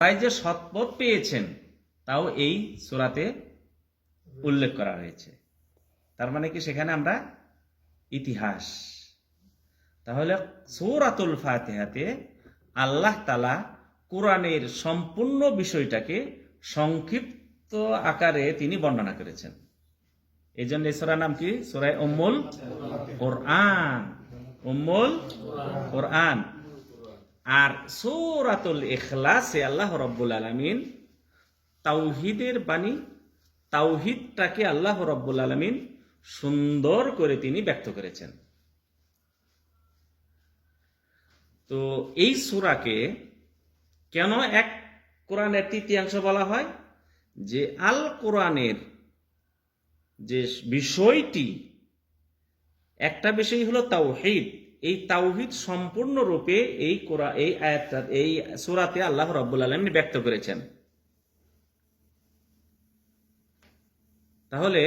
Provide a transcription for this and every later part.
তাই যে সৎপথ পেয়েছেন তাও এই সূরাতে উল্লেখ করা হয়েছে। তার মানে কি সেখানে আমরা ইতিহাস, তাহলে সূরাতুল ফাতিহাতে আল্লাহ তাআলা কোরআনের সম্পূর্ণ বিষয়টাকে সংক্ষিপ্ত আকারে তিনি বর্ণনা করেছেন। এই জন্য এই সূরার নাম কি? সূরা উম্মুল কোরআন, উম্মুল কোরআন। আর সূরাতুল ইখলাসে আল্লাহ রাব্বুল আলামিন তাওহীদের বাণী, তাওহীদটাকে আল্লাহ রাব্বুল আলামিন সুন্দর করে তিনি ব্যক্ত করেছেন। তো এই সূরাকে কেন এক কোরআনের তৃতীয়াংশ বলা হয়? যে আল কোরআনের যে বিষয়টি, একটা বিষয় হলো তাওহীদ, এই তাওহীদ সম্পূর্ণরূপে এই আয়াতটা, এই সূরাতে আল্লাহ রাব্বুল আলামিন ব্যক্ত করেছেন। তাহলে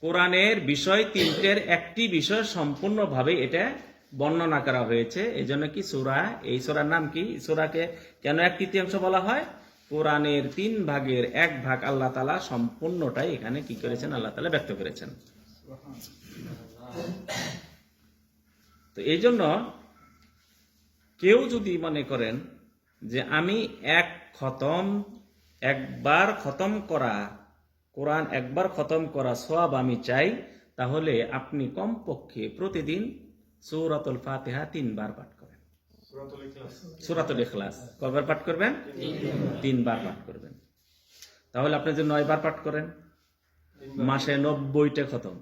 কোরআনের বিষয় তিনটের একটি বিষয় সম্পূর্ণভাবে এটা বর্ণনা করা হয়েছে। এই জন্য কি সূরা, এই সূরার নাম কি? সূরাকে কেন এক তৃতীয়াংশ বলা হয়? কোরআনের 3 ভাগের 1 ভাগ আল্লাহ তাআলা সম্পূর্ণটাই এখানে কি করেছেন? আল্লাহ তাআলা ব্যক্ত করেছেন। তো এই জন্য কেউ যদি মনে করেন যে আমি একবার খতম করা কোরআন, একবার খতম করা সওয়াব আমি চাই, তাহলে আপনি কমপক্ষে প্রতিদিন সূরাতুল ফাতিহা 3 বার পাঠ করেন। সূরাতুল ইখলাস কয়বার পাঠ করবেন? 3 বার পাঠ করবেন। তাহলে আপনি যে 9 বার পাঠ করেন, মাসে 90টা খতম।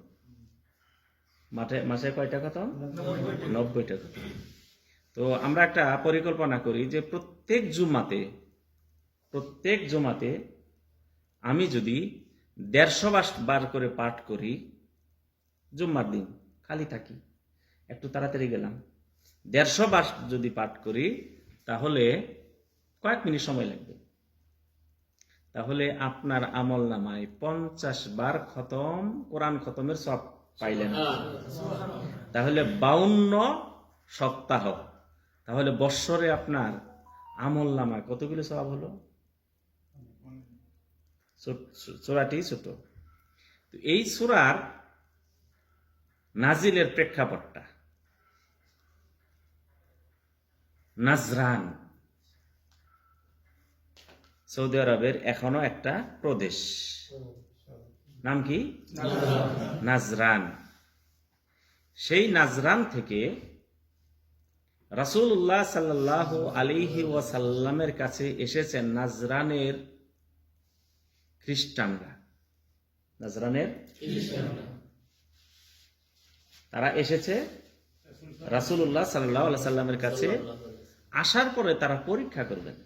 মাসে কয়টা খতম? 90টা খতম। তো আমরা একটা পরিকল্পনা করি যে প্রত্যেক জুমাতে আমি যদি 150 বার করে পাঠ করি, জুম্মার দিন খালি থাকি, একটু তাড়াতাড়ি গেলাম, 150 বার যদি পাঠ করি তাহলে কয়েক মিনিট সময় লাগবে। তাহলে আপনার আমল নামায় 50 বার কোরআন খতমের সওয়াব পাইলেন। তাহলে 52 সপ্তাহ, তাহলে বৎসরে আপনার আমল নামায় কতগুলো সওয়াব হলো? সূরাটি ছোট। তো এই সূরার নাজিলের প্রেক্ষাপটটা, নাজরান সৌদি আরবের এখনো একটা প্রদেশ, নাম কি? নাজরান। সেই নাজরান থেকে রাসূলুল্লাহ সাল্লাল্লাহু আলাইহি ওয়াসাল্লামের কাছে এসেছেন নাজরানের খ্রিস্টানরা। তারা এসেছে রাসূলুল্লাহ সাল্লাল্লাহু আলাইহি সাল্লামের কাছে। আসার পরে তারা পরীক্ষা করবেন।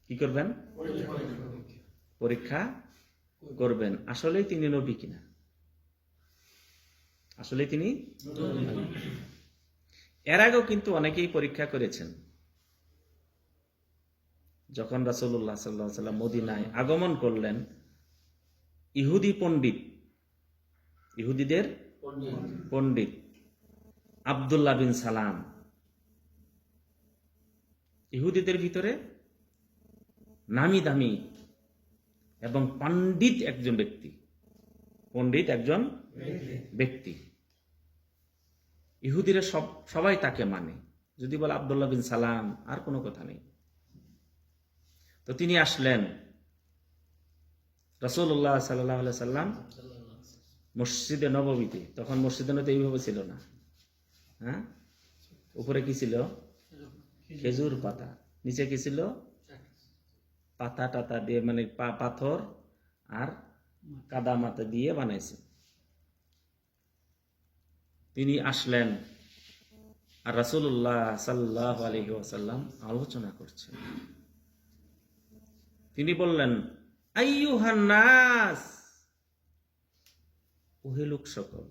কি করবেন? পরীক্ষা করবেন আসলেই তিনি নবী কিনা। আসলেই তিনি এর আগেও কিন্তু অনেকেই পরীক্ষা করেছেন। যখন রাসূলুল্লাহ সাল্লাল্লাহু আলাইহি সাল্লাম মদিনায় আগমন করলেন, ইহুদিদের পণ্ডিত আব্দুল্লাহ বিন সালাম, ইহুদিদের ভিতরে নামি দামি এবং পণ্ডিত একজন ব্যক্তি, ইহুদিরা সবাই তাকে মানে। যদি বলে আব্দুল্লাহ বিন সালাম, আর কোনো কথা নেই। তো তিনি আসলেন, রাসূলুল্লাহ সাল্লাল্লাহু আলাইহি সাল্লাম মসজিদে নববীতে, তখন মসজিদে নববীতে এইভাবে ছিল না, হ্যাঁ, উপরে কি ছিল? খেজুর পাতা, নিচে কি ছিল? পাতা টাতা দিয়ে, মানে পাথর আর কাদা মাথা দিয়ে বানাইছে। তিনি আসলেন আর রাসূলুল্লাহ সাল্লাল্লাহু আলাইহি ওয়াসাল্লাম আলোচনা করছেন। তিনি বললেন, আইয়ুহান নাস, ওহে লোক সকল,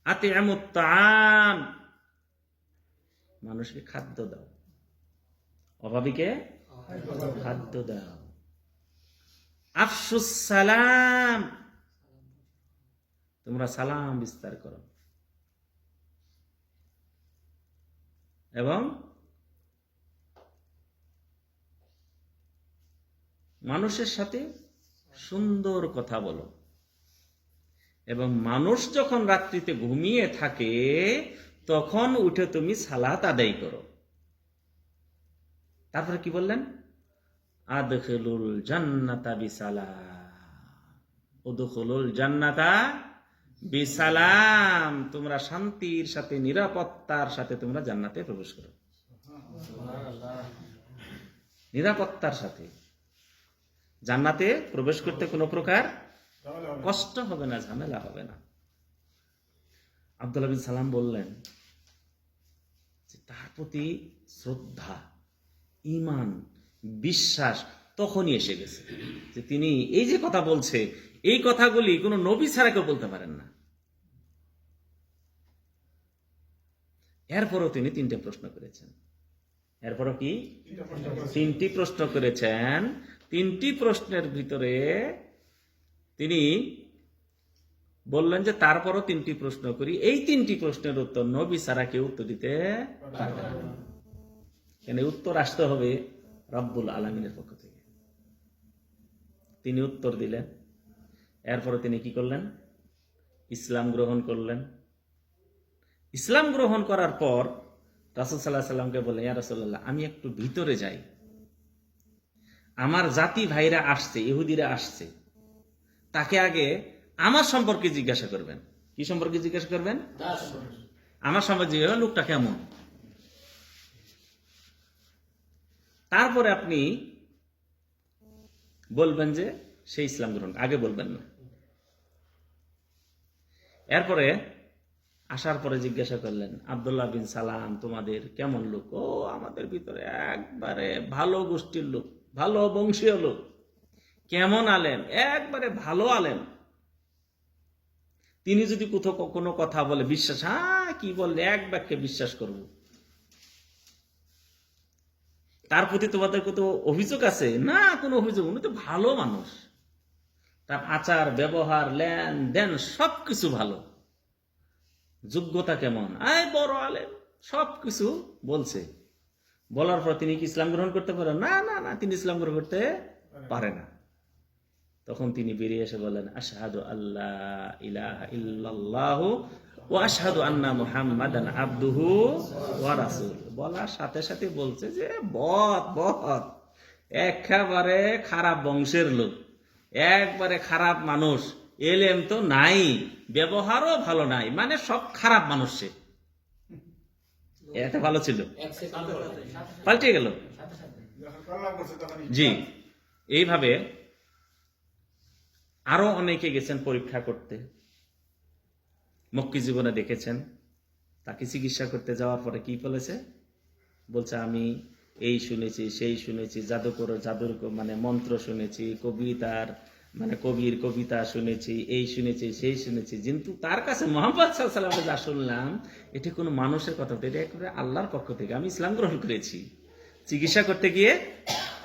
আতি'আমুত তাআম, মানুষকে খাদ্য দাও, অভাবীকে খাদ্য দাও। আফশুস সালাম, তোমরা সালাম বিস্তার করো। এবং মানুষের সাথে সুন্দর কথা বলো, এবং মানুষ যখন রাত্রিতে ঘুমিয়ে থাকে তখন উঠে তুমি সালাত আদায় করো। তারপরে কি বললেন? আদখিলুল জান্নাতা বিসালাম, উদখিলুল জান্নাতা বিসালাম, তোমরা শান্তির সাথে নিরাপত্তার সাথে তোমরা জান্নাতে প্রবেশ করো। নিরাপত্তার সাথে জান্নাতে প্রবেশ করতে কোনো প্রকার কষ্ট হবে না, ঝামেলা হবে না। আব্দুল্লাহ বিন সালাম বললেন যে তার প্রতি শ্রদ্ধা, ঈমান, বিশ্বাস তখনই এসে গেছে যে তিনি এই যে কথা বলছে, এই কথাগুলি কোনো নবী ছাড়া কেউ বলতে পারেন না। এরপরও তিনি তিনটে প্রশ্ন করেছেন। এরপরও কি তিনটি প্রশ্ন করেছেন। তিনটি প্রশ্নের ভিতরে তিনি বললেন যে তারপরও তিনটি প্রশ্ন করি, এই তিনটি প্রশ্নের উত্তর নবী ছাড়া কেউ উত্তর দিতে পারবে না। কেন উত্তর আসতে হবে রব্বুল আলামিনের পক্ষ থেকে। তিনি উত্তর দিলেন। এরপরে তিনি কি করলেন? ইসলাম গ্রহণ করলেন। ইসলাম গ্রহণ করার পর রাসূল সাল্লাল্লাহু আলাইহি সাল্লামকে বললেন, ইয়া রাসূলুল্লাহ, আমি একটু ভিতরে যাই, আমার জাতি ভাইরা আসছে, ইহুদিরা আসছে, তাকে আগে আমার সম্পর্কে জিজ্ঞাসা করবেন। কি সম্পর্কে জিজ্ঞাসা করবেন? আমার সম্পর্কে জিজ্ঞাসা, লোকটা কেমন। তারপরে আপনি বলবেন যে সে ইসলাম গ্রহণ, আগে বলবেন না। এরপরে আসার পরে জিজ্ঞাসা করলেন, আব্দুল্লাহ বিন সালাম তোমাদের কেমন লোক? ও আমাদের ভিতরে একবারে ভালো গোষ্ঠীর লোক, ভালো বংশীয় লোক। কেমন আলেম? একবারে ভালো আলেম। তিনি যদি কোথাও কোনো কথা বলে বিশ্বাস, হ্যাঁ কি বললে এক বাক্যে বিশ্বাস করব। তার প্রতি তোমাদের কত অভিযোগ আছে? না, কোনো অভিযোগ, উনি তো ভালো মানুষ, তার আচার ব্যবহার লেন দেন সবকিছু ভালো। যোগ্যতা কেমন? বড় আলেম, সবকিছু বলছে। বলার পর তিনি কি ইসলাম গ্রহণ করতে পারেন? না না না, তিনি ইসলাম গ্রহণ করতে পারে না। তখন তিনি বেরিয়ে এসে বলেন, আশহাদু আল্লাহ ইলাহা ইল্লাল্লাহু ওয়া আশহাদু আন্না মুহাম্মাদান আবদুহু ওয়া রাসূলুহু। বলার সাথে সাথে বলছে যে বদ একেবারে খারাপ বংশের লোক, একবারে খারাপ মানুষ, এলেম তো নাই, ব্যবহারও ভালো নাই, মানে সব খারাপ মানুষ। সে এটা ভালো ছিল, পাল্টে গেল। জি, এইভাবে আরো অনেকে গেছেন পরীক্ষা করতে। মক্কি জীবনে দেখেছেন, তাকে চিকিৎসা করতে যাওয়ার পরে কি বলেছে? বলছে আমি এই শুনেছি, সেই শুনেছি, জাদুর মানে মন্ত্র শুনেছি, কবিতার মানে কবির কবিতা শুনেছি, এই শুনেছি, সেই শুনেছি, কিন্তু তার কাছে মুহাম্মদ সাল্লাল্লাহু আলাইহি ওয়াসাল্লাম যা শুনলাম এটা কোনো মানুষের কথা, এটা একেবারে আল্লাহর পক্ষ থেকে। আমি ইসলাম গ্রহণ করেছি, চিকিৎসা করতে গিয়ে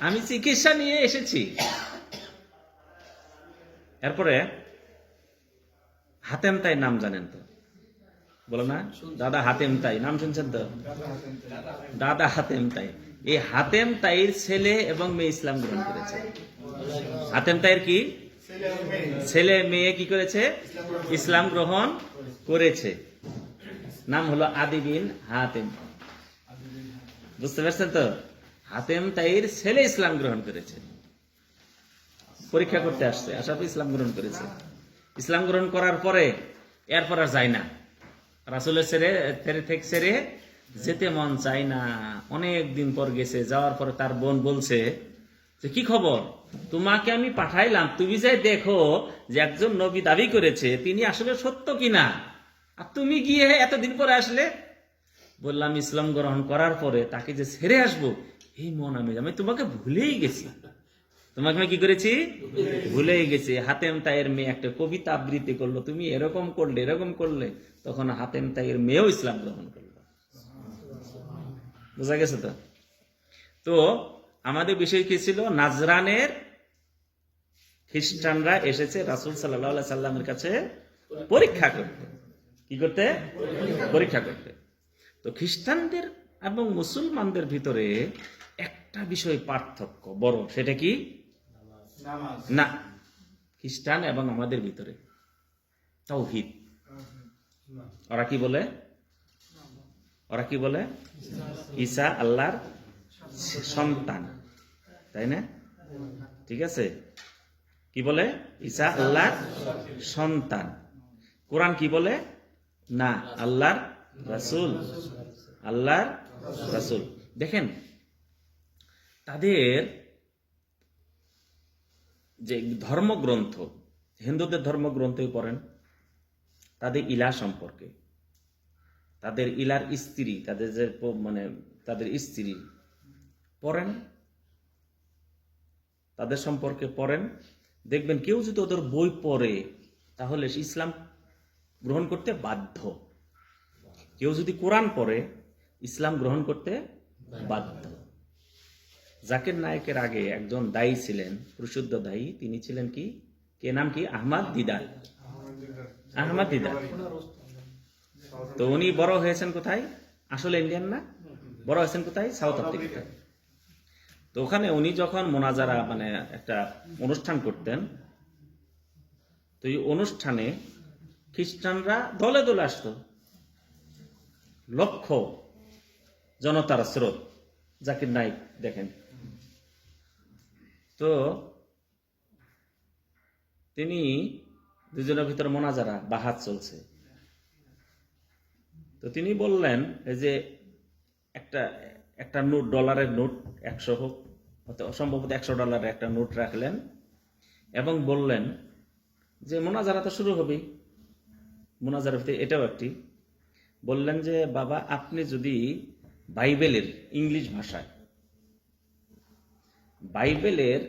আমি চিকিৎসা নিয়ে এসেছি। এরপরে হাতেম তাই নাম জানেন তো? বলো না, দাদা হাতেম তাই নাম শুনছেন তো? দাদা হাতেম তাই, এই হাতেম তাইর ছেলে এবং মেয়ে ইসলাম গ্রহণ করেছে। হাতেম তাইর কি ছেলে মেয়ে কি করেছে? ইসলাম গ্রহণ করেছে। নাম হলো আদি বিন হাতেম। বুঝতে পারছেন তো? হাতেম তাইর ছেলে ইসলাম গ্রহণ করেছে, পরীক্ষা করতে আসছে, আসার পর ইসলাম গ্রহণ করেছে। ইসলাম গ্রহণ করার পরে এরপর আর যায় না, রাসূলের ছেড়ে যেতে মন চায় না। অনেক দিন পর গেছে, যাওয়ার পরে তার বোন বলছে যে কি খবর, তোমাকে আমি পাঠাইলাম, তুমি যাই দেখো যে একজন নবী দাবি করেছে, তিনি আসলে সত্য কিনা, আর তুমি গিয়ে এতদিন পরে আসলে। বললাম ইসলাম গ্রহণ করার পরে তাকে যে ছেড়ে আসবো এই মন আমি তোমাকে ভুলেই গেছি, তোমাকে আমি কি করেছি? ভুলেই গেছি। হাতেম তাইয়ের মেয়ে একটা কবিতা আবৃত্তি করলো, তুমি এরকম করলে এরকম করলে, তখন হাতেম তাইয়ের মেয়েও ইসলাম গ্রহণ করলো। বোঝা গেছে তো? তো আমাদের বিষয় কি ছিল? নাজরানের খ্রিস্টানরা এসেছে রাসূল সাল্লাল্লাহু আলাইহি সাল্লামের কাছে পরীক্ষা করতে। কি করতে? পরীক্ষা করতে। তো খ্রিস্টানদের এবং মুসলমানদের ভিতরে একটা বিষয় পার্থক্য বড়, সেটা কি? না, খ্রিস্টান এবং আমাদের ভিতরে তাওহীদ। ওরা কি বলে? ওরা কি বলে? ঈসা আল্লাহর সন্তান, তাই না? ঠিক আছে, কি বলে? ঈসা আল্লাহর সন্তান। কোরআন কি বলে? না, আল্লাহর রাসূল, আল্লাহর রাসূল। দেখেন, তাদের যে ধর্মগ্রন্থ, হিন্দুদের ধর্মগ্রন্থে পড়েন তাদের ইলা সম্পর্কে, তাদের ইলার স্ত্রী, তাদের যে তাদের স্ত্রী পড়েন, তাদের সম্পর্কে পড়েন, দেখবেন কেউ যদি ওদের বই পড়ে তাহলে ইসলাম গ্রহণ করতে বাধ্য। কেউ যদি কোরআন পড়ে ইসলাম গ্রহণ করতে বাধ্য। জাকির নায়েকের আগে একজন দায়ী ছিলেন, প্রসিদ্ধ দায়ী, তিনি ছিলেন কি, কে নাম কি? আহমদ দিদার। আহমদ দিদার। তো উনি বড় হয়েছেন কোথায়? আসলে ইন্ডিয়ান না, বড় হয়েছেন কোথায়? সাউথ আফ্রিকাতে। তো ওখানে উনি যখন মোনাজারা একটা অনুষ্ঠান করতেন, তো এই অনুষ্ঠানে খ্রিস্টানরা দলে দলে আসতো, লক্ষ জনতার স্রোত। জাকির নায়েক দেখেন, তো তিনি দুজনের ভিতরে মোনাজারা বাহাত চলছে, তো তিনি বললেন এই যে একটা নোট, ডলারের নোট 100 হোক, সম্ভবত $100 একটা নোট রাখলেন এবং বললেন যে মোনাজারা তো শুরু হবেই, মোনাজারার ভিতরে এটাও একটি। বললেন যে বাবা, আপনি যদি বাইবেলের ইংলিশ ভাষায় বাইবেলের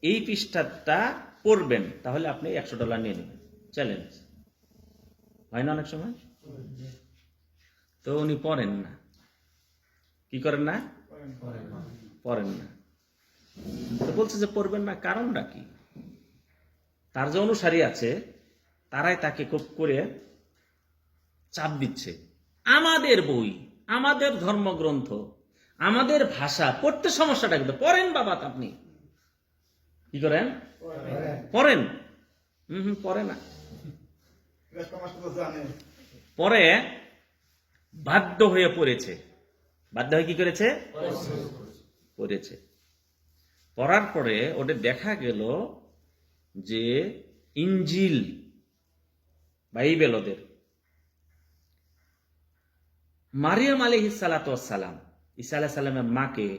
এই পৃষ্ঠাটা পড়বেন তাহলে আপনি $100 নিয়ে নেবেন, চ্যালেঞ্জ। হয় না অনেক সময়? তো উনি পড়েন না, কি করেন না? পড়েন না। তো বলছে যে পড়বেন না, কারণটা কি? তার যে অনুসারী আছে তারাই তাকে খুব করে চাপ দিচ্ছে, আমাদের বই, আমাদের ধর্মগ্রন্থ, আমাদের ভাষা পড়তে সমস্যাটা কিন্তু, পড়েন বাবা। আপনি কি করেন? পড়েন। পড়ে না। পরে বাধ্য হয়ে পড়েছে, বাধ্য হয়ে কি করেছে? পড়েছে। পড়ার পরে ওদের দেখা গেল যে ইনজিল, বাইবেল, ওদের মারিয়াম আলাইহিস সালাতু ওয়াস সালাম, ঈসা আলাইহিস সালামের মাকে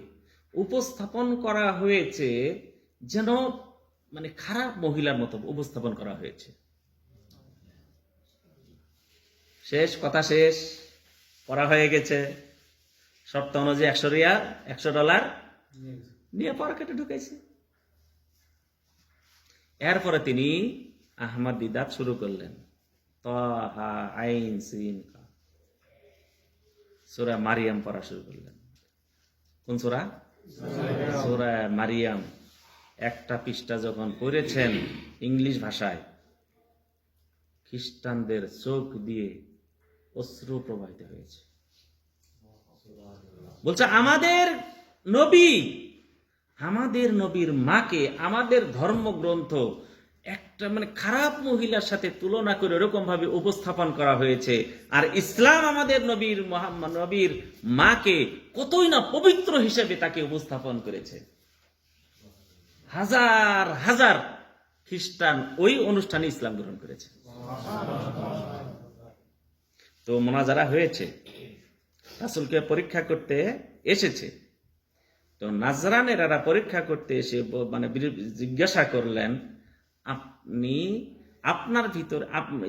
উপস্থাপন করা হয়েছে যেন খারাপ মহিলার মতো উপস্থাপন করা হয়েছে। শেষ কথা, শেষ, পড়া হয়ে গেছে। শর্ত অনুযায়ী $100 নিয়ে পকেটে ঢুকাইছে। এরপরে তিনি আহমদ দিদাত শুরু করলেন, তাহা আইন সিন সূরা মারিয়াম পড়া শুরু করলেন। কোন সূরা? সূরা মারিয়াম। একটা পৃষ্ঠা যখন পড়েছেন ইংলিশ ভাষায়, খ্রিস্টানদের চোখ দিয়ে অশ্রু প্রবাহিত হয়েছে। বলছে আমাদের নবী, আমাদের নবীর মাকে আমাদের ধর্মগ্রন্থ একটা খারাপ মহিলার সাথে তুলনা করে এরকম ভাবে উপস্থাপন করা হয়েছে, আর ইসলাম আমাদের নবীর মাকে কতই না পবিত্র হিসেবে তাকে উপস্থাপন করেছে। হাজার হাজার খ্রিস্টান ওই অনুষ্ঠানে ইসলাম গ্রহণ করেছে। তো মোনাজারা হয়েছে, রাসূলকে পরীক্ষা করতে এসেছে। তো নাজরানেরা পরীক্ষা করতে এসে জিজ্ঞাসা করলেন, আপনি আপনার ভিতরে,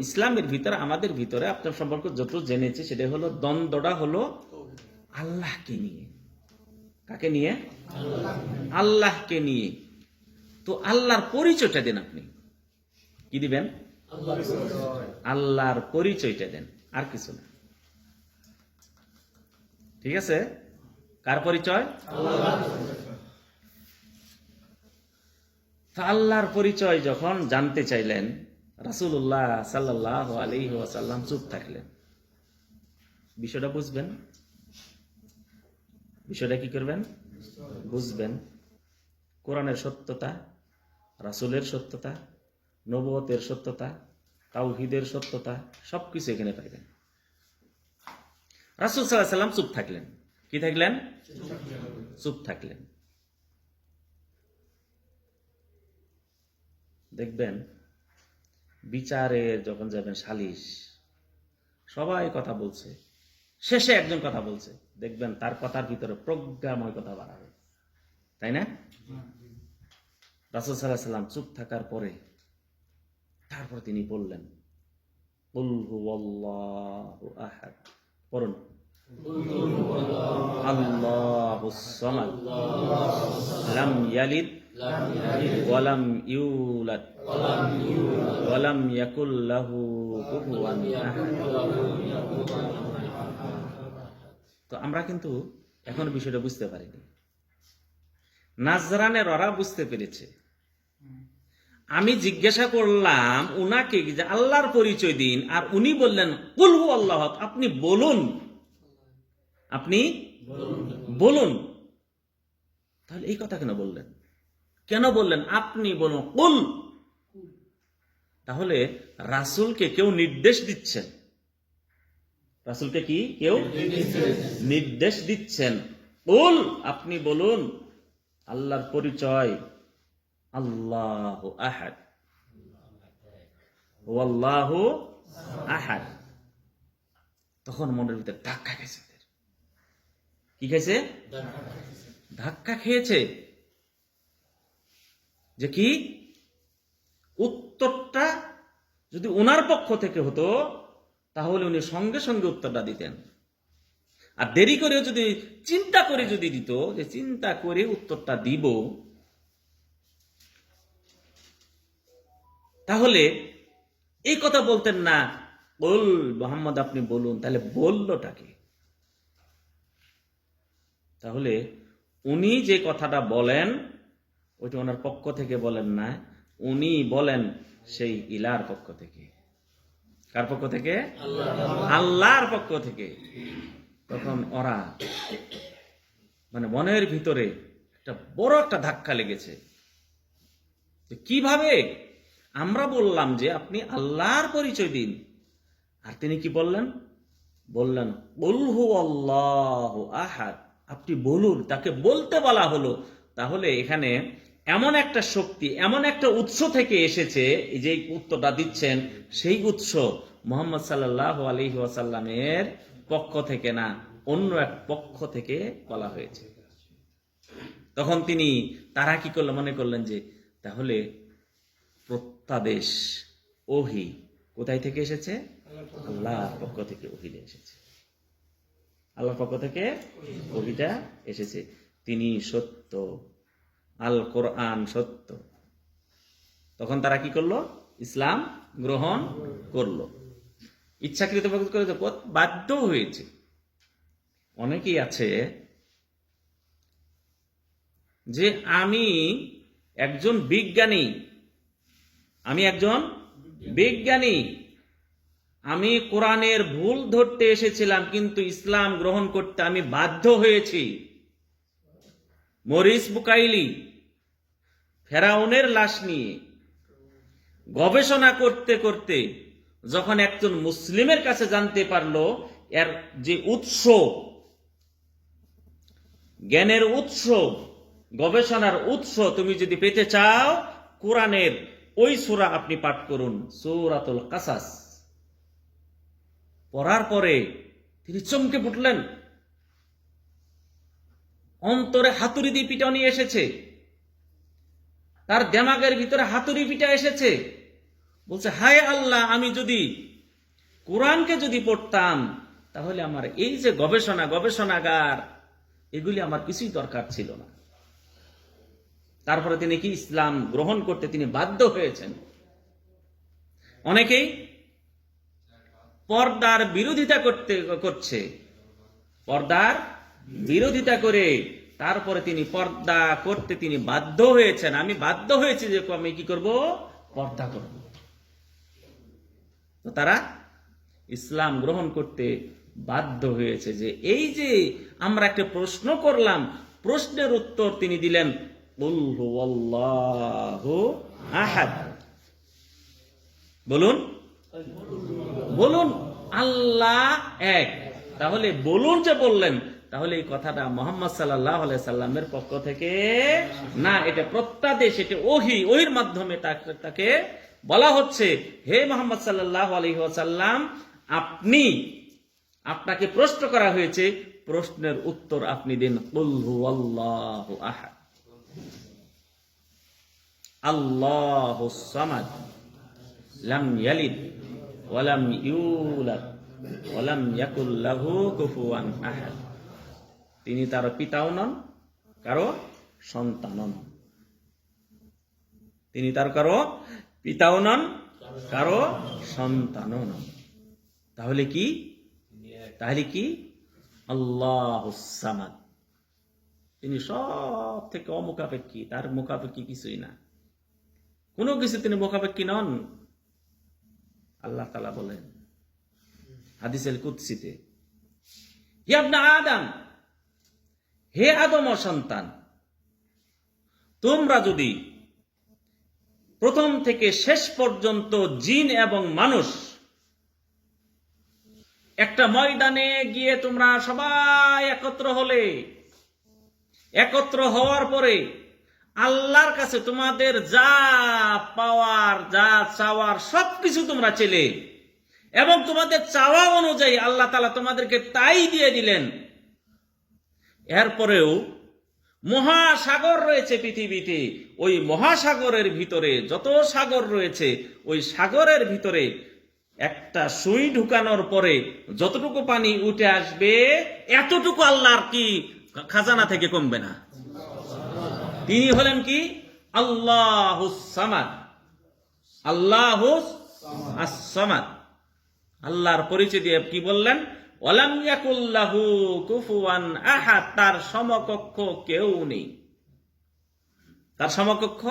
ইসলামের ভিতরে, আমাদের ভিতরে আপনার সম্পর্কে যত জেনেছে সেটা হলো দ্বন্দ্বটা হলো আল্লাহকে নিয়ে। কাকে নিয়ে? আল্লাহকে নিয়ে। তো আল্লাহর পরিচয়টা দেন। আপনি কি দিবেন? আল্লাহর পরিচয়টা দেন, আর কিছু না। ঠিক আছে? কার পরিচয়? আল্লাহর পরিচয় যখন জানতে চাইলেন, রাসূলুল্লাহ সাল্লাল্লাহু আলাইহি ওয়াসাল্লাম চুপ থাকলেন। বিষয়টা বুঝবেন? বিষয়টা কি করবেন? বুঝবেন। কোরআনের সত্যতা, রাসূলের সত্যতা, নবুয়তের সত্যতা, তাওহীদের সত্যতা সবকিছু এখানে পাইবেন। রাসূল সাল্লাল্লাহু আলাইহি ওয়াসাল্লাম চুপ থাকলেন। কি থাকলেন? চুপ থাকলেন। দেখবেন বিচারে যখন যাবেন, সালিশ, সবাই কথা বলছে, শেষে একজন কথা বলছে, দেখবেন তার কথার ভিতরে প্রজ্ঞাময় কথা বাড়াবে, তাই না? রাসূল সাল্লাল্লাহু আলাইহি ওয়াসাল্লাম চুপ থাকার পরে তারপর তিনি বললেন, কুল হুয়াল্লাহু আহাদ, পড়ুন, আল্লাহুস সামাদ, লাম ইয়ালিদ ওয়া লাম ইউলাদ ওয়া লাম ইয়াকুল লাহু কুফুয়ান আহাদ। তো আমরা কিন্তু এখন বিষয়টা বুঝতে পারিনি। নাজরানের ওরা বুঝতে পেরেছে। আমি জিজ্ঞাসা করলাম উনাকে যে আল্লাহর পরিচয় দিন, আর উনি বললেন কুল হু আল্লাহ, আপনি বলুন, আপনি বলুন। তাহলে এই কথা কেন বললেন? কেন বললেন আপনি বলুন কুল? তাহলে রাসূলকে কেউ নির্দেশ দিচ্ছেন, রাসূলকে কি কেউ নির্দেশ দিচ্ছেন, কুল, আপনি বলুন আল্লাহর পরিচয়, আল্লাহু আহাদ, ওয়াল্লাহু আহাদ। তখন মনের ভিতরে ধাক্কা খেয়েছে। কি খেয়েছে? ধাক্কা খেয়েছে যে কি উত্তরটা যদি ওনার পক্ষ থেকে হতো তাহলে উনি সঙ্গে সঙ্গে উত্তরটা দিতেন, আর দেরি করে যদি চিন্তা করে যদি দিত যে চিন্তা করে উত্তরটা দিব, তাহলে এই কথা বলতেন না, বল মুহাম্মদ আপনি বলুন। তাহলে বললোটাকে, তাহলে উনি যে কথাটা বলেন ওইটা ওনার পক্ষ থেকে বলেন না, উনি বলেন সেই ইলার পক্ষ থেকে। কার পক্ষ থেকে? আল্লাহর পক্ষ থেকে। তখন ওরা মানে মনের ভিতরে একটা বড় একটা ধাক্কা লেগেছে। কিভাবে আমরা বললাম যে আপনি আল্লাহর পরিচয় দিন, আর তিনি কি বললেন? বললেন কুল হুয়াল্লাহু আহাদ, আপনি বলুন, তাকে বলতে বলা হলো। তাহলে এখানে এমন একটা শক্তি, এমন একটা উৎস থেকে এসেছে, এই যে উত্তরটা দিচ্ছেন সেই উৎস মুহাম্মদ সাল্লাল্লাহু আলাইহি ওয়াসাল্লামের পক্ষ থেকে না, অন্য এক পক্ষ থেকে বলা হয়েছে। তখন তিনি তারা কি করলেন? মনে করলেন যে তাহলে প্রত্যাদেশ, ওহী কোথায় থেকে এসেছে? আল্লাহর পক্ষ থেকে ওহীটা এসেছে, আল্লাহর পক্ষ থেকে ওহীটা এসেছে। তিনি সত্য, আল কোরআন সত্য। তখন তারা কি করলো? ইসলাম গ্রহণ করলো। ইচ্ছাকৃত করে বাধ্য হয়েছে। অনেকেই আছে যে আমি একজন বিজ্ঞানী, আমি কোরআনের ভুল ধরতে এসেছিলাম, কিন্তু ইসলাম গ্রহণ করতে আমি বাধ্য হয়েছি। মরিস বুকাইলি ফেরাউনের লাশ নিয়ে গবেষণা করতে করতে যখন একজন মুসলিমের কাছে জানতে পারলো এর যে উৎস, জ্ঞানের উৎস, গবেষণার উৎস তুমি যদি পেতে চাও, কোরআনের ওই সূরা আপনি পাঠ করুন, সূরাতুল কাসাস। পড়ার পরে তিনি চমকে উঠলেন, অন্তরে হাতুড়ি দিয়ে পিটানি এসেছে, তার দেমাগের ভিতরে হাতুড়ি পিটা এসেছে। বলছে হায় আল্লাহ, আমি যদি কোরআনকে যদি পড়তাম তাহলে আমার এই যে গবেষণাগার এগুলি আমার কিছুই দরকার ছিল না। তারপরে তিনি কি ইসলাম গ্রহণ করতে তিনি বাধ্য হয়েছেন। অনেকেই পর্দার বিরোধিতা করছে, পর্দার বিরোধিতা করে তারপরে তিনি পর্দা করতে তিনি বাধ্য হয়েছেন। আমি বাধ্য হয়েছি যে আমি কি করব? পর্দা করব। তো তারা ইসলাম গ্রহণ করতে বাধ্য হয়েছে যে এই যে আমরা একটা প্রশ্ন করলাম, প্রশ্নের উত্তর তিনি দিলেন কুল হুয়াল্লাহু আহাদ। বলুন বলুন আল্লাহ এক। তাহলে বলুন যে বললেন, তাহলে এই কথাটা মুহাম্মদ সাল্লাল্লাহু আলাইহি সাল্লামের পক্ষ থেকে না, এটা প্রত্যাদেশ, এটা ওহির মাধ্যমে তাকে বলা হচ্ছে, হে মুহাম্মদ সাল্লাল্লাহু আলাইহি ওয়াসাল্লাম, আপনাকে প্রশ্ন করা হয়েছে, প্রশ্নের উত্তর আপনি দিন কুল হুয়াল্লাহু আহাদ আল্লাহুস সামাদ লাম ইয়ালিদ ওয়া লাম ইউলাদ ওয়া লাম ইয়াকুল লাহু কুফুয়ান আহাদ। তিনি তার পিতাও নন, কারো সন্তানও নন। তিনি তার কারো পিতাও নন, কারো সন্তানও নন। তাহলে কি আল্লাহুস সামাদ, তিনি সব থেকে অমুখাপেক্ষী, তার মুখাপেক্ষী কিছুই না, কোনো কিছু তিনি মুখাপেক্ষী নন। আল্লাহ তাআলা বলেন হাদিসের কুদসিতে, ইয়া ইবনে আদম, হে আদম সন্তান, তোমরা যদি প্রথম থেকে শেষ পর্যন্ত জিন এবং মানুষ একটা ময়দানে গিয়ে তোমরা সবাই একত্র হওয়ার পরে আল্লাহর কাছে তোমাদের যা পাওয়ার, যা চাওয়ার সবকিছু তোমরা চেলে, এবং তোমাদের চাওয়া অনুযায়ী আল্লাহ তাআলা তোমাদেরকে তাই দিয়ে দিলেন। এরপরেও মহাসাগর রয়েছে পৃথিবীতে, ওই মহাসাগরের ভিতরে যত সাগর রয়েছে, ওই সাগরের ভিতরে একটা সুই ঢুকানোর পরে যতটুকু পানি উঠে আসবে, এতটুকু আল্লাহর কি খাজানা থেকে কমবে না। তিনি হলেন কি আল্লাহুস সামাদ, আল্লাহুস আস-সামাদ। আল্লাহর পরিচয় দিয়ে কি বললেন? ওয়ালাম ইয়াকুল লাহু কুফুয়ান আহাদ, তার সমকক্ষ কেউ নেই। তার সমকক্ষ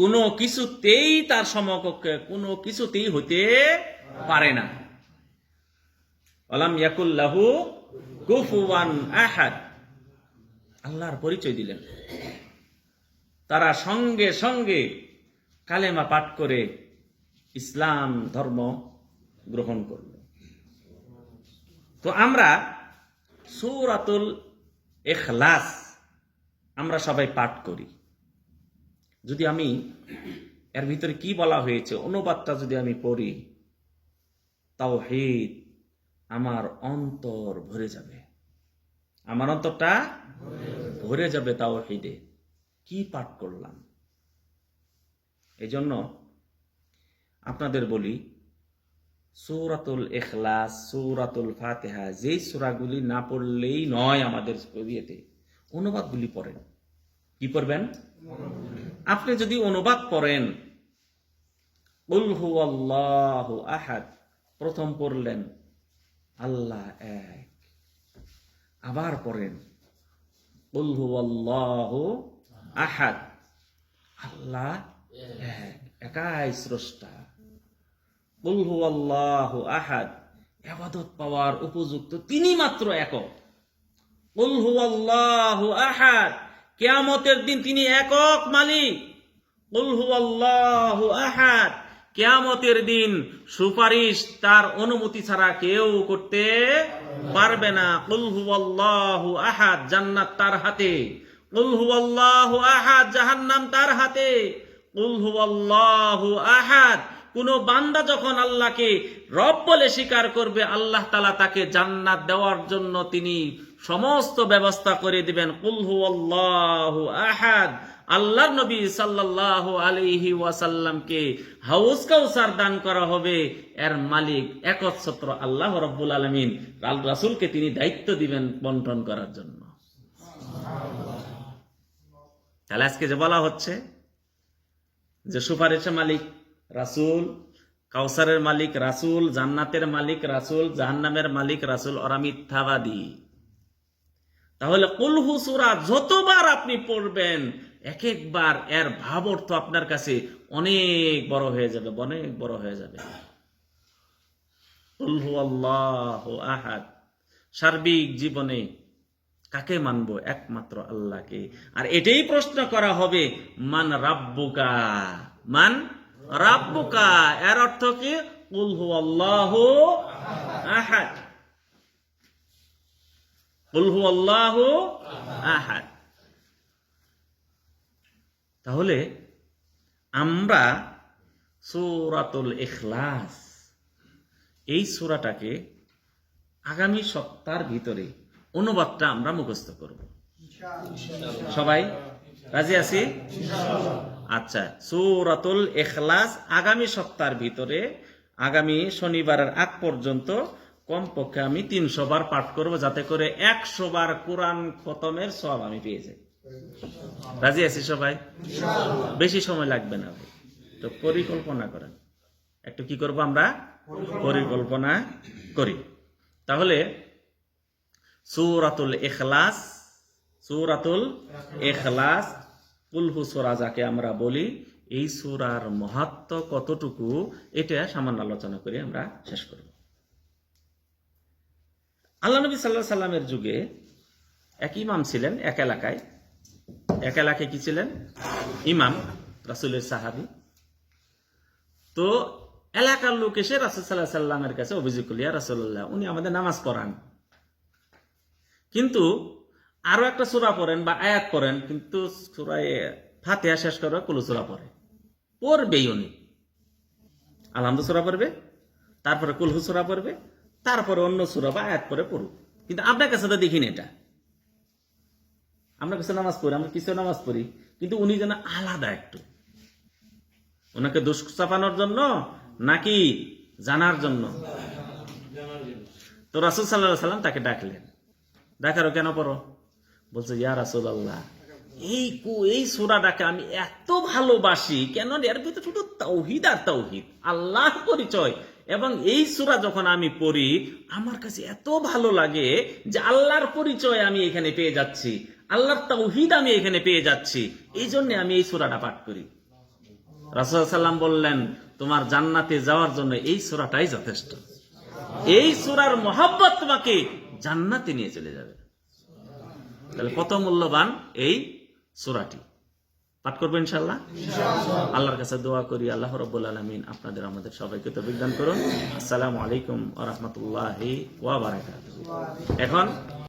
কোনো কিছুতেই, তার সমকক্ষ কোনো কিছুতেই হতে পারে না। ওয়ালাম ইয়াকুল লাহু কুফুয়ান আহাদ, আল্লাহর পরিচয় দিলেন। তারা সঙ্গে সঙ্গে কালেমা পাঠ করে ইসলাম ধর্ম গ্রহণ করল। তো আমরা সূরাতুল ইখলাস আমরা সবাই পাঠ করি। যদি আমি এর ভিতরে কি বলা হয়েছে অনুবাদটা যদি আমি পড়ি, তাওহীদ, আমার অন্তর ভরে যাবে, আমার অন্তরটা ভরে যাবে তাওহীদে। কি পাঠ করলাম? এজন্য আপনাদের বলি, সূরাতুল ইখলাস, সূরাতুল ফাতিহা, যেই সূরাগুলি না পড়লেই নয় আমাদের শরীয়তে, অনুবাদগুলি পড়েন। কি পড়বেন? আপনি যদি অনুবাদ পড়েন, কুল হুয়াল্লাহু আহাদ, প্রথম পড়লেন আল্লাহ এক, আবার পড়েন কুল হুয়াল্লাহু আহাদ, আল্লাহ এক, একাই স্রষ্টা। কুল হুয়াল্লাহু আহাদ, ইবাদত পাওয়ার উপযুক্ত তিনি মাত্র একক। কুল হুয়াল্লাহু আহাদ, কিয়ামতের দিন তিনি একক মালিক। কুল হুয়াল্লাহু আহাদ, কিয়ামতের দিন সুপারিশ তার অনুমতি ছাড়া কেউ করতে পারবে না। কুল হুয়াল্লাহু আহাদ, জান্নাত তার হাতে। কুল হুয়াল্লাহু আহাদ, জাহান্নাম তার হাতে। কুল হুয়াল্লাহু আহাদ, কোন বান্দা যখন আল্লাহকে রব বলে স্বীকার করবে, আল্লাহ তাআলা তাকে জান্নাত দেওয়ার জন্য তিনি সমস্ত ব্যবস্থা করে দিবেন। কুল হুয়াল্লাহু আহাদ, আল্লাহর নবী সাল্লাল্লাহু আলাইহি ওয়াসাল্লামকে হাউজ কাউসার দান করা হবে, এর মালিক একচ্ছত্র আল্লাহ রাব্বুল আলামিন। রাসূলকে তিনি দায়িত্ব দিবেন বন্টন করার জন্য। তাহলে আজকে যে বলা হচ্ছে যে সুপারিশের মালিক রাসূল, কাউসারের মালিক রাসূল, জান্নাতের মালিক রাসূল, জাহান্নামের মালিক রাসূল, ওরা মিথ্যাবাদী। তাহলে কুল হু সূরা যতবার আপনি পড়বেন, এক একবার এর ভাব অর্থ আপনার কাছে অনেক বড় হয়ে যাবে, অনেক বড় হয়ে যাবে। কুল হুয়াল্লাহু আহাদ। সার্বিক জীবনে কাকে মানবো? একমাত্র আল্লাহকে। আর এটাই প্রশ্ন করা হবে, মান রাব্বুকা, মান রাব্বুকা। এর অর্থ কি? কুল হুয়াল্লাহু আহাদ, কুল হুয়াল্লাহু আহাদ। তাহলে আমরা সূরাতুল ইখলাস, এই সূরাটাকে আগামী সপ্তাহের ভিতরে অনুবাদটা আমরা মুখস্থ করব। সবাই রাজি আছি? আচ্ছা, সূরাতুল ইখলাস আগামী সপ্তাহের ভিতরে, আগামী শনিবারের আগ পর্যন্ত কমপক্ষে আমি 300 বার পাঠ করব, যাতে করে 100 বার কোরআন খতমের সওয়াব আমি পেয়ে যাই। রাজি আছি সবাই? বেশি সময় লাগবে না ভাই, তো পরিকল্পনা করেন। একটু কি করব আমরা? পরিকল্পনা করি। তাহলে সূরাতুল ইখলাস, সূরাতুল ইখলাস কুল হু সূরা যাকে আমরা বলি, এই সূরার মাহাত্ম্য কতটুকু এটা সামান্য আলোচনা করে আমরা শেষ করব। আল্লাহ নবী সাল্লাল্লাহু আলাইহি সাল্লামের যুগে এক ইমাম ছিলেন এক এলাকায়। এক এলাকায় কি ছিলেন? ইমাম, রাসূলের সাহাবী। তো এলাকার লোক এসে রাসূল সাল্লাল্লাহু আলাইহি সাল্লামের কাছে অভিযোগ করল, ইয়া রাসূলুল্লাহ, উনি আমাদের নামাজ পড়ান, কিন্তু আরো একটা সূরা পড়েন বা আয়াত পড়েন, কিন্তু সূরা ফাতিহা শেষ করে কুল সূরা পড়বেই উনি। আলহামদুলিল্লাহ সূরা পড়বে, তারপরে কুল সূরা পড়বে, তারপরে অন্য সূরা বা আয়াত পড়ে পড়ুক। কিন্তু আপনার কাছে তো দেখিনি এটা। আমরা কিছু নামাজ পড়ি, আমরা কিছু নামাজ পড়ি, কিন্তু উনি যেন আলাদা একটু। ওনাকে দোষ চাপানোর জন্য নাকি জানার জন্য? তো রাসূল সাল্লাল্লাহু আলাইহি সাল্লাম তাকে ডাকলেন। ডাকারও কেন পড়ো? বলছে, ইয়া রাসূলুল্লাহ, এই সূরাটাকে আমি এত ভালোবাসি, কেন এর ভিতরে শুধু তাওহীদ আর তাওহীদ, আল্লাহ পরিচয়। এবং এই সূরা যখন আমি পড়ি আমার কাছে এত ভালো লাগে যে আল্লাহর পরিচয় আমি এখানে পেয়ে যাচ্ছি, আল্লাহর তাওহীদ আমি এখানে পেয়ে যাচ্ছি, এই জন্য আমি এই সূরাটা পাঠ করি। রাসূল সাল্লাল্লাহু আলাইহি সাল্লাম বললেন, তোমার জান্নাতে যাওয়ার জন্য এই সূরাটাই যথেষ্ট। এই সূরার মহব্বত তোমাকে জান্নাতে নিয়ে চলে যাবে। তাহলে কত মূল্যবান এই সূরাটি। পাঠ করবো ইনশাআল্লাহ। আল্লাহর কাছে দোয়া করি, আল্লাহ রাব্বুল আলামিন আপনাদের আমাদের সবাইকে তৌফিক দান করুন। আসসালামু আলাইকুম ওয়া রাহমাতুল্লাহি ওয়া বারাকাতুহু। এখন